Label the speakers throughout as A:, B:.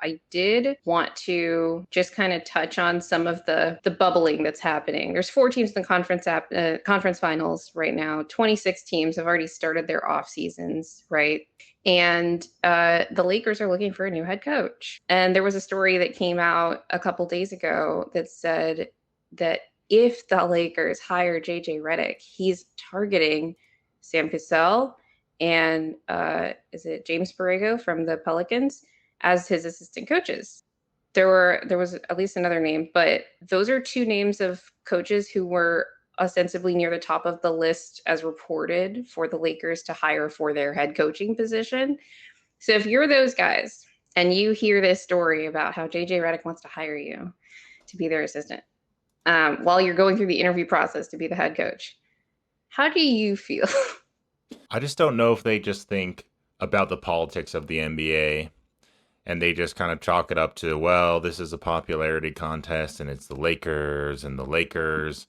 A: I did want to just kind of touch on some of the bubbling that's happening. There's 4 teams in the conference finals right now. 26 teams have already started their off seasons, right? And the Lakers are looking for a new head coach. And there was a story that came out a couple days ago that said that if the Lakers hire JJ Reddick, he's targeting Sam Cassell and is it James Borrego from the Pelicans as his assistant coaches. There was at least another name, but those are 2 names of coaches who were ostensibly near the top of the list as reported for the Lakers to hire for their head coaching position. So if you're those guys and you hear this story about how JJ Reddick wants to hire you to be their assistant while you're going through the interview process to be the head coach, how do you feel?
B: I just don't know if they just think about the politics of the NBA and they just kind of chalk it up to, well, this is a popularity contest and it's the Lakers and the Lakers,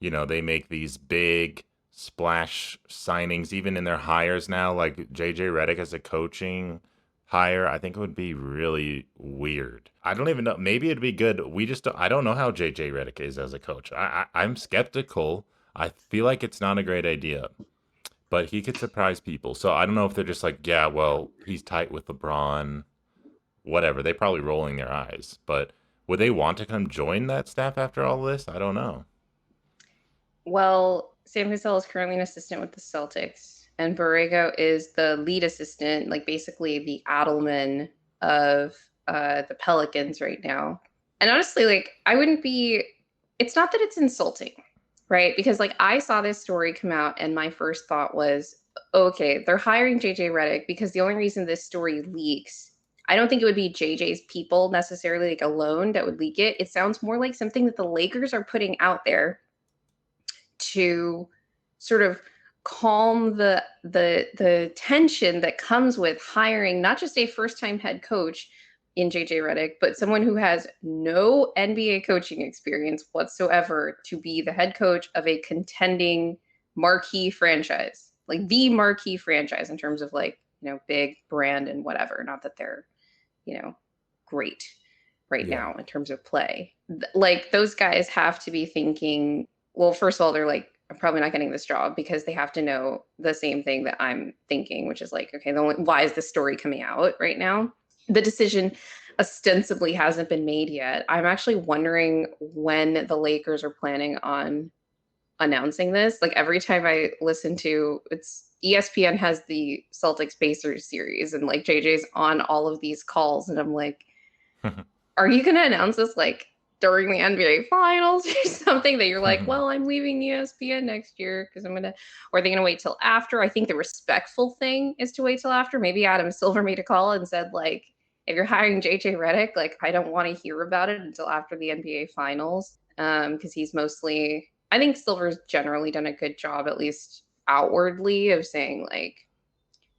B: they make these big splash signings even in their hires now, like JJ Redick as a coaching hire. I think it would be really weird. I don't even know. Maybe it'd be good. I don't know how JJ Redick is as a coach. I'm skeptical. I feel like it's not a great idea, but he could surprise people. So I don't know if they're just like, yeah, well, he's tight with LeBron, whatever. They probably rolling their eyes, but would they want to come join that staff after all this? I don't know.
A: Well, Sam Cassell is currently an assistant with the Celtics, and Borrego is the lead assistant, like basically the Adelman of the Pelicans right now. And honestly, like I wouldn't be. It's not that it's insulting, right? Because like I saw this story come out, and my first thought was, okay, they're hiring JJ Redick because the only reason this story leaks. I don't think it would be JJ's people necessarily like alone that would leak it. It sounds more like something that the Lakers are putting out there to sort of calm the tension that comes with hiring not just a first time head coach in JJ Redick, but someone who has no NBA coaching experience whatsoever to be the head coach of a contending marquee franchise, like the marquee franchise in terms of like, big brand and whatever. Not that they're, great right
B: Yeah.
A: now in terms of play. Like those guys have to be thinking, well, first of all, they're like, I'm probably not getting this job because they have to know the same thing that I'm thinking, which is like, okay, why is this story coming out right now? The decision ostensibly hasn't been made yet. I'm actually wondering when the Lakers are planning on announcing this. Like every time I listen to it's ESPN has the Celtics Pacers series and like JJ's on all of these calls and I'm like, are you going to announce this like during the NBA finals or something that you're like, well, I'm leaving ESPN next year because or are they going to wait till after? I think the respectful thing is to wait till after. Maybe Adam Silver made a call and said, like, if you're hiring JJ Redick, like, I don't want to hear about it until after the NBA finals. Because he's mostly, I think Silver's generally done a good job, at least outwardly, of saying, like,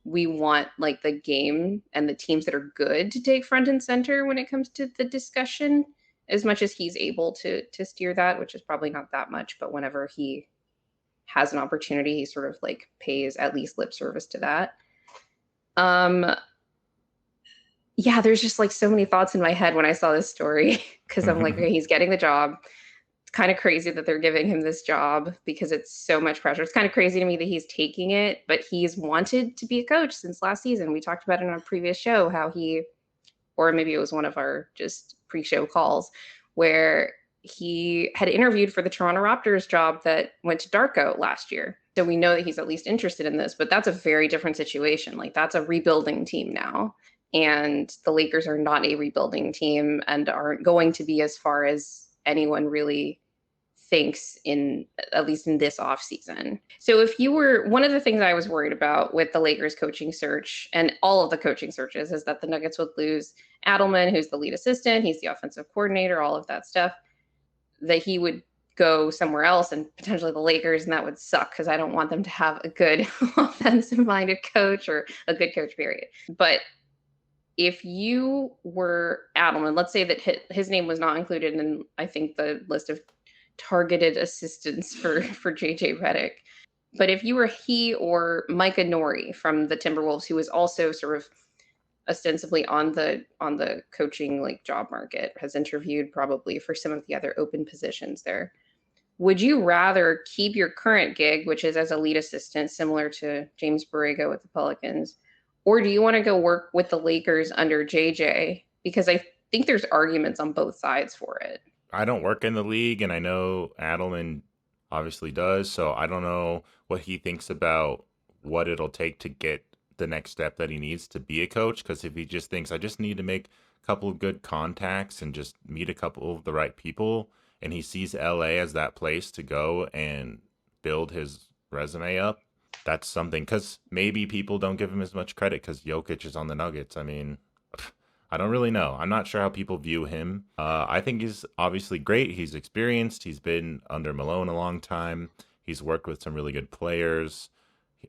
A: we want like the game and the teams that are good to take front and center when it comes to the discussion as much as he's able to steer that, which is probably not that much, but whenever he has an opportunity, he sort of like pays at least lip service to that. um yeah, there's just like so many thoughts in my head when I saw this story because I'm like, okay, he's getting the job. It's kind of crazy that they're giving him this job because it's so much pressure. It's kind of crazy to me that he's taking it, but he's wanted to be a coach since last season. We talked about it on a previous show how he, or maybe it was one of our just pre-show calls, where he had interviewed for the Toronto Raptors job that went to Darko last year. So we know that he's at least interested in this, but that's a very different situation. Like that's a rebuilding team now. And the Lakers are not a rebuilding team and aren't going to be as far as anyone really thinks in at least in this offseason. So if you were one of the things I was worried about with the Lakers coaching search and all of the coaching searches is that the Nuggets would lose Adelman, who's the lead assistant, he's the offensive coordinator, all of that stuff, that he would go somewhere else and potentially the Lakers, and that would suck because I don't want them to have a good offensive minded coach or a good coach, period. But if you were Adelman, let's say that his name was not included in, I think, the list of targeted assistants for JJ Redick. But if you were he or Micah Nori from the Timberwolves, who was also sort of ostensibly on the coaching like job market, has interviewed probably for some of the other open positions there. Would you rather keep your current gig, which is as a lead assistant, similar to James Borrego with the Pelicans, or do you want to go work with the Lakers under JJ? Because I think there's arguments on both sides for it.
B: I don't work in the league, and I know Adelman obviously does. So I don't know what he thinks about what it'll take to get the next step that he needs to be a coach. Because if he just thinks I just need to make a couple of good contacts and just meet a couple of the right people, and he sees LA as that place to go and build his resume up, that's something. Because maybe people don't give him as much credit because Jokic is on the Nuggets. I mean, I don't really know. I'm not sure how people view him. I think he's obviously great. He's experienced. He's been under Malone a long time. He's worked with some really good players.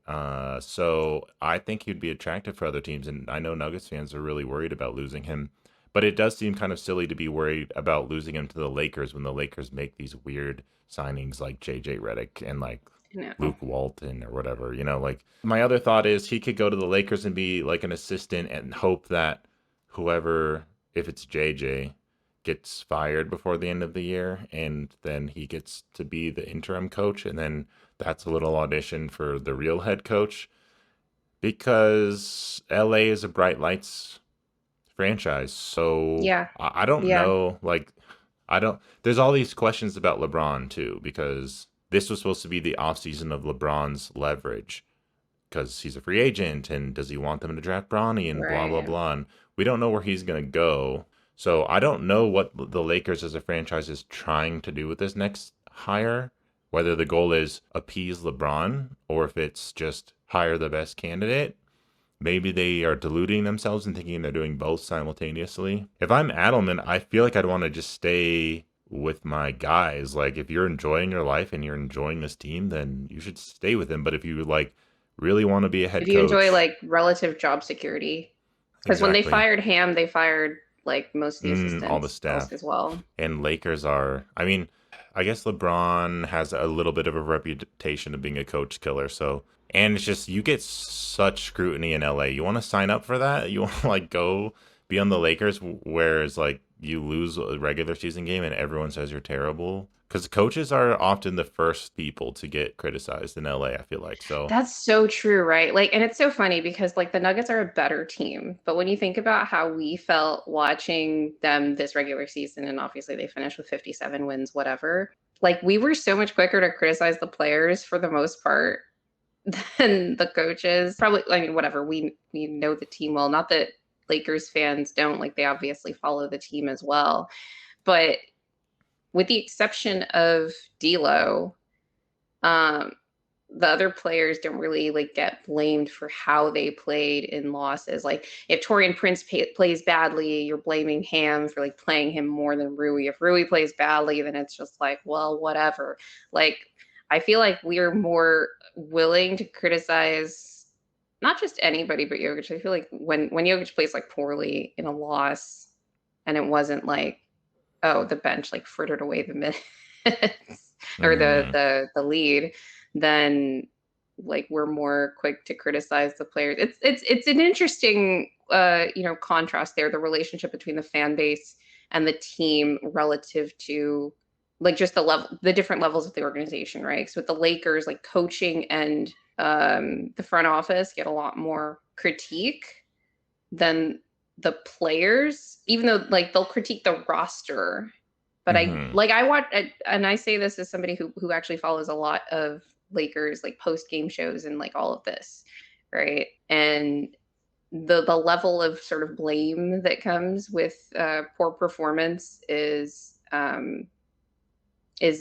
B: So I think he'd be attractive for other teams. And I know Nuggets fans are really worried about losing him. But it does seem kind of silly to be worried about losing him to the Lakers when the Lakers make these weird signings like JJ Reddick and like
A: No.
B: Luke Walton or whatever. Like my other thought is he could go to the Lakers and be like an assistant and hope that whoever, if it's JJ, gets fired before the end of the year, and then he gets to be the interim coach, and then that's a little audition for the real head coach, because LA is a bright lights franchise. So
A: Yeah.
B: I don't
A: Yeah.
B: know, like I don't. There's all these questions about LeBron too, because this was supposed to be the offseason of LeBron's leverage, because he's a free agent, and does he want them to draft Bronny and blah blah
A: Right.
B: blah. And we don't know where he's gonna go. So I don't know what the Lakers as a franchise is trying to do with this next hire. Whether the goal is appease LeBron or if it's just hire the best candidate. Maybe they are deluding themselves and thinking they're doing both simultaneously. If I'm Adelman, I feel like I'd want to just stay with my guys. Like, if you're enjoying your life and you're enjoying this team, then you should stay with them. But if you like really want to be a head
A: If you enjoy
B: coach,
A: like relative job security, because when they
B: exactly,
A: fired Ham, they fired like most of the
B: all the
A: assistants else
B: staff.
A: as well.
B: And Lakers are, I mean, I guess LeBron has a little bit of a reputation of being a coach killer. So, and it's just, you get such scrutiny in LA. You want to sign up for that? You want to like go be on the Lakers, whereas like you lose a regular season game and everyone says you're terrible? Because coaches are often the first people to get criticized in LA, I feel like. So,
A: That's so true, right? Like, and it's so funny because like the Nuggets are a better team, but when you think about how we felt watching them this regular season, and obviously they finished with 57 wins, whatever, like we were so much quicker to criticize the players for the most part than the coaches. Probably, I mean, whatever. We know the team well. Not that Lakers fans don't, like they obviously follow the team as well, but with the exception of D'Lo, um, the other players don't really like get blamed for how they played in losses. Like if Torian Prince plays badly, you're blaming Ham for like playing him more than Rui. If Rui plays badly, then it's just like, well, whatever. Like I feel like we are more willing to criticize not just anybody but Jokic. I feel like when Jokic plays like poorly in a loss, and it wasn't like, oh, the bench like frittered away the minutes or
B: mhm.
A: the lead, then like we're more quick to criticize the players. It's an interesting contrast there, the relationship between the fan base and the team relative to like just the different levels of the organization, right? So with the Lakers, like coaching and the front office get a lot more critique than the players, even though like they'll critique the roster. But
B: Mhm.
A: I watch, and I say this as somebody who actually follows a lot of Lakers like post game shows and like all of this, right? And the level of sort of blame that comes with poor performance is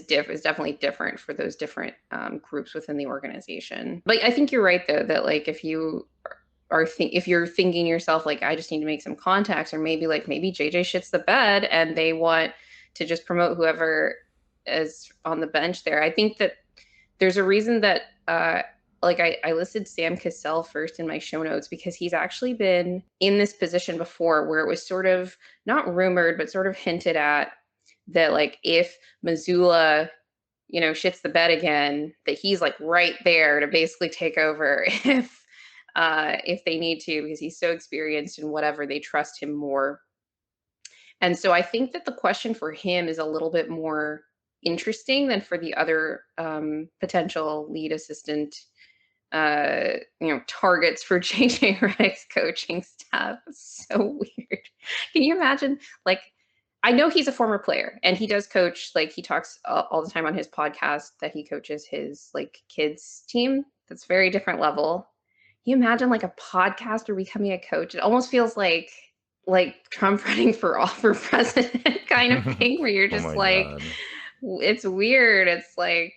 A: definitely different for those different groups within the organization. But I think you're right though that like if you if you're thinking yourself like I just need to make some contacts, or maybe JJ shits the bed and they want to just promote whoever is on the bench there. I think that there's a reason that I listed Sam Cassell first in my show notes because he's actually been in this position before where it was sort of not rumored but sort of hinted at that like if Missoula shits the bed again, that he's like right there to basically take over if if they need to, because he's so experienced in whatever, they trust him more. And so I think that the question for him is a little bit more interesting than for the other potential lead assistant targets for JJ Redick's coaching staff. It's so weird. Can you imagine? Like, I know he's a former player and he does coach, like, he talks all the time on his podcast that he coaches his like kids team. That's very different level. Can you imagine like a podcaster becoming a coach? It almost feels like Trump running for president kind of thing where you're
B: Oh
A: just
B: my
A: like,
B: god.
A: it's weird. It's like,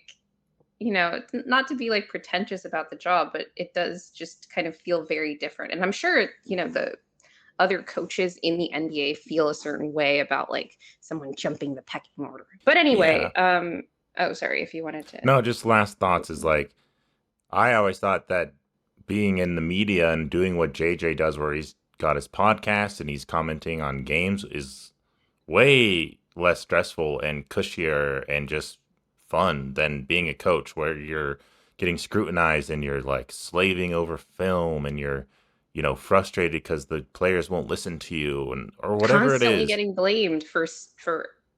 A: not to be like pretentious about the job, but it does just kind of feel very different. And I'm sure, the other coaches in the NBA feel a certain way about like someone jumping the pecking order. But
B: Yeah.
A: anyway, oh, sorry, if you wanted to.
B: No, just last thoughts is like I always thought that being in the media and doing what JJ does, where he's got his podcast and he's commenting on games, is way less stressful and cushier and just fun than being a coach, where you're getting scrutinized and you're like slaving over film and you're, frustrated because the players won't listen to you and or whatever it
A: Constantly
B: is.
A: getting blamed for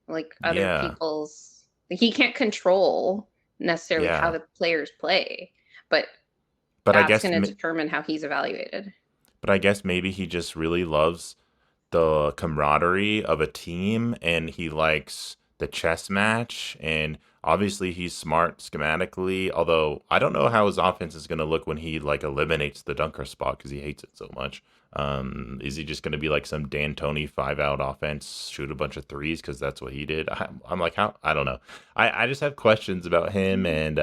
A: like other
B: Yeah,
A: people's, like, he can't control necessarily how
B: yeah.
A: the players play, but
B: But I
A: that's
B: guess,
A: going to determine how he's evaluated.
B: but I guess maybe he just really loves the camaraderie of a team and he likes the chess match and obviously he's smart schematically, although I don't know how his offense is going to look when he like eliminates the dunker spot because he hates it so much. Is he just going to be like some D'Antoni 5 out offense, shoot a bunch of threes because that's what he did? I'm like, how? I don't know. I just have questions about him, and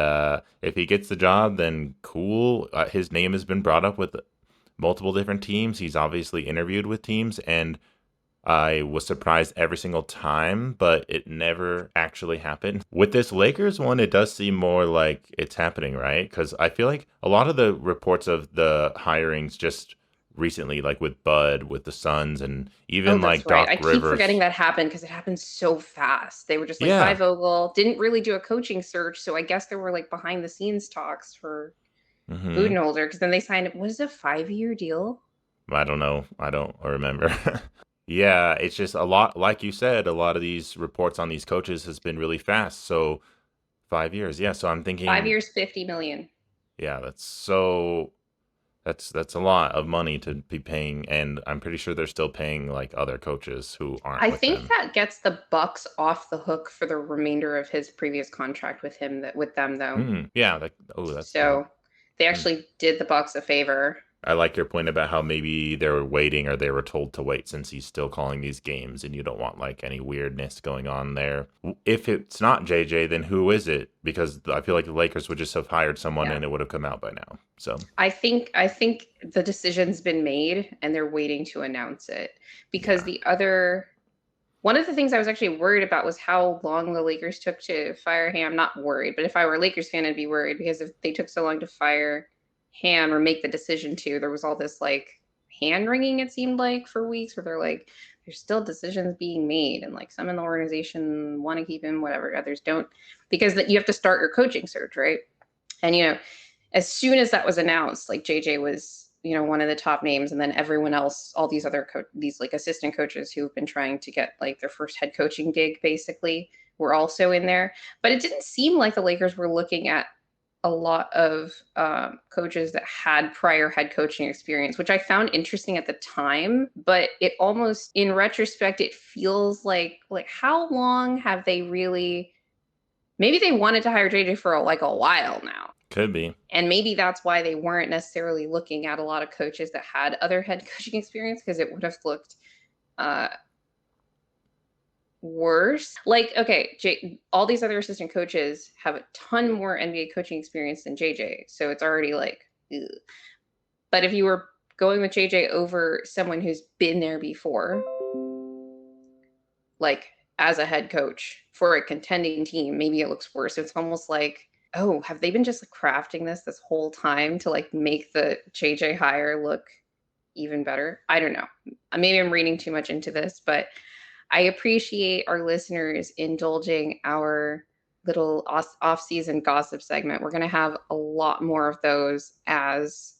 B: if he gets the job, then cool. His name has been brought up with multiple different teams. He's obviously interviewed with teams, and I was surprised every single time, but it never actually happened. With this Lakers one, it does seem more like it's happening, right? Because I feel like a lot of the reports of the hirings just recently, like with Bud, with the Suns, and
A: Oh,
B: even
A: that's
B: like
A: right.
B: Doc
A: I keep forgetting
B: Rivers.
A: that happened because it happened so fast. They were just like, bye,
B: Yeah.
A: Vogel. Didn't really do a coaching search. So I guess there were like behind the scenes talks for
B: Hmm.
A: Budenholzer because then they signed, what is it, a 5-year deal?
B: I don't know. I don't remember. Yeah, it's just a lot, like you said, a lot of these reports on these coaches has been really fast. So 5 years, yeah. So I'm
A: Five
B: thinking,
A: years, 50 million.
B: yeah, that's a lot of money to be paying, and I'm pretty sure they're still paying like other coaches who aren't
A: I
B: with
A: think
B: them.
A: that gets the Bucks off the hook for the remainder of his previous contract with them though.
B: Yeah, oh, that's good.
A: So they
B: Mm.
A: actually did the Bucks a favor.
B: I like your point about how maybe they were waiting or they were told to wait since he's still calling these games and you don't want like any weirdness going on there. If it's not JJ, then who is it? Because I feel like the Lakers would just have hired someone
A: Yeah.
B: and it would have come out by now. So,
A: I think the decision's been made and they're waiting to announce it because
B: yeah.
A: the other one of the things I was actually worried about was how long the Lakers took to fire Ham. I'm not worried, but if I were a Lakers fan, I'd be worried because if they took so long to fire Ham or make the decision to, there was all this like hand wringing, it seemed like, for weeks where they're like, there's still decisions being made. And like some in the organization want to keep him, whatever, others don't, because that you have to start your coaching search, right? And, as soon as that was announced, like JJ was, one of the top names, and then everyone else, all these other these like assistant coaches who've been trying to get like their first head coaching gig, basically, were also in there. But it didn't seem like the Lakers were looking at a lot of coaches that had prior head coaching experience, which I found interesting at the time. But it almost, in retrospect, it feels like how long have they really? Maybe they wanted to hire JJ for like a while now,
B: Could be.
A: and maybe that's why they weren't necessarily looking at a lot of coaches that had other head coaching experience because it would have looked uh, worse. Like, okay, all these other assistant coaches have a ton more NBA coaching experience than JJ. So it's already like, ugh. But if you were going with JJ over someone who's been there before, like as a head coach for a contending team, maybe it looks worse. It's almost like, oh, have they been just like crafting this whole time to like make the JJ hire look even better? I don't know. Maybe I'm reading too much into this, but I appreciate our listeners indulging our little off-season gossip segment. We're going to have a lot more of those as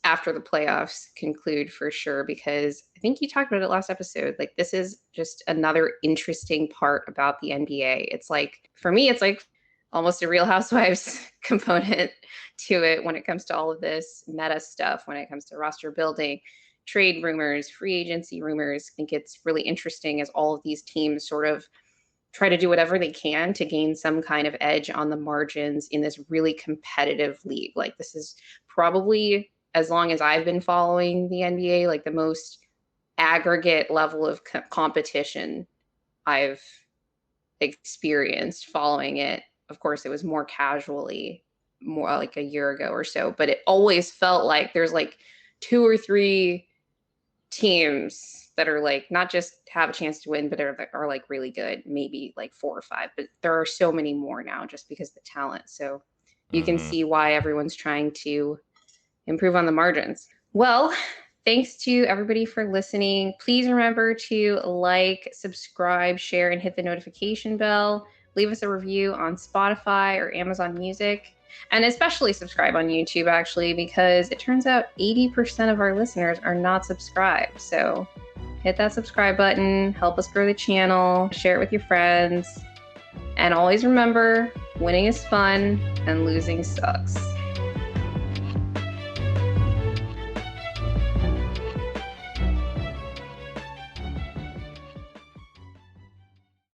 A: after the playoffs conclude for sure, because I think you talked about it last episode. Like, this is just another interesting part about the NBA. It's like, for me, it's like almost a Real Housewives component to it when it comes to all of this meta stuff, when it comes to roster building, trade rumors, free agency rumors. I think it's really interesting as all of these teams sort of try to do whatever they can to gain some kind of edge on the margins in this really competitive league. Like, this is probably, as long as I've been following the NBA, like the most aggregate level of competition I've experienced following it. Of course, it was more casually, more like a year ago or so, but it always felt like there's like 2 or 3 teams that are like not just have a chance to win, but are like really good, maybe like 4 or 5. But there are so many more now just because of the talent. So you can
B: Mm-hmm.
A: see why everyone's trying to improve on the margins. Well, thanks to everybody for listening. Please remember to like, subscribe, share, and hit the notification bell. Leave us a review on Spotify or Amazon Music. And especially subscribe on YouTube, actually, because it turns out 80% of our listeners are not subscribed. So hit that subscribe button, help us grow the channel, share it with your friends. And always remember, winning is fun and losing sucks.